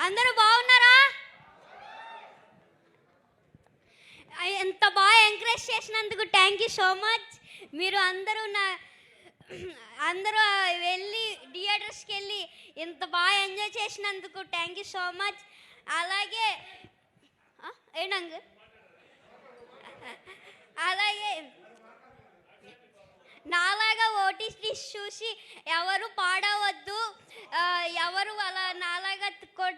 అందరూ బాగున్నారా? ఎంత బాగా ఎంకరేజ్ చేసినందుకు థ్యాంక్ యూ సో మచ్. మీరు అందరూ వెళ్ళి థియేటర్స్కి వెళ్ళి ఇంత బాగా ఎంజాయ్ చేసినందుకు థ్యాంక్ యూ సో మచ్. అలాగే ఏంటంగ్ అలాగే నాలాగా ఓటీటీ చూసి ఎవరు పాడవద్దు, ఎవరు అలా నాలాగా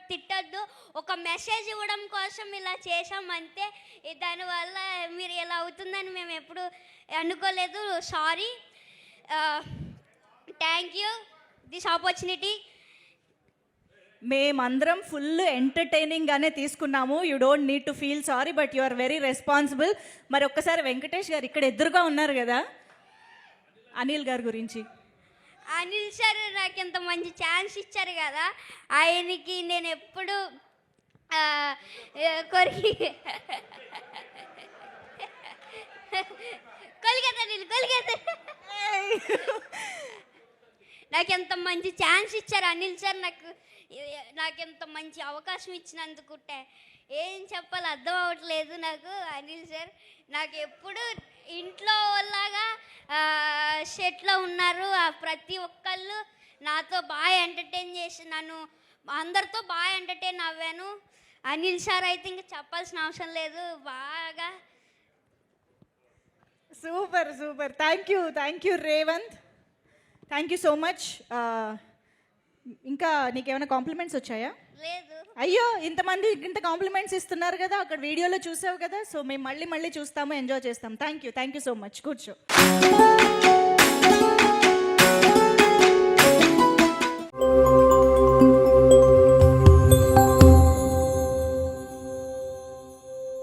తిట్టద్దు. ఒక మెసేజ్ ఇవ్వడం కోసం ఇలా చేసామంతే. దానివల్ల మీరు ఇలా అవుతుందని మేము ఎప్పుడు అనుకోలేదు. Sorry. Thank you this opportunity. మేమందరం ఫుల్ ఎంటర్టైనింగ్గానే తీసుకున్నాము. You don't need to feel sorry, but you are very responsible. మరి ఒక్కసారి వెంకటేష్ గారు ఇక్కడ ఎదురుగా ఉన్నారు కదా, అనిల్ గారి గురించి. అనిల్ సార్ నాకు ఇంత మంచి ఛాన్స్ ఇచ్చారు కదా, ఆయనకి నేను ఎప్పుడు నాకు ఎంత మంచి ఛాన్స్ ఇచ్చారు అనిల్ సార్. నాకు ఎంత మంచి అవకాశం ఇచ్చినందుకు ఏం చెప్పాలి అర్థం అవ్వట్లేదు నాకు. అనిల్ సార్ నాకు ఎప్పుడు ఇంట్లో లాగా సెట్లో ఉన్నారు. ప్రతి ఒక్కళ్ళు నాతో బాగా ఎంటర్టైన్ చేసి నన్ను అందరితో బాగా ఎంటర్టైన్ అవ్వాను. అనిల్ సార్ అయితే ఇంకా చెప్పాల్సిన అవసరం లేదు. బాగా super super. Thank you Revanth. Thank you so much. ఇంకా నీకేమైనా కాంప్లిమెంట్స్ వచ్చాయా? లేదు. అయ్యో, ఇంతమంది ఇంత కాంప్లిమెంట్స్ ఇస్తున్నారు కదా, అక్కడ వీడియోలో చూసావు కదా. సో మేము మళ్ళీ చూస్తాము, ఎంజాయ్ చేస్తాం. Thank you so much. కూర్చో.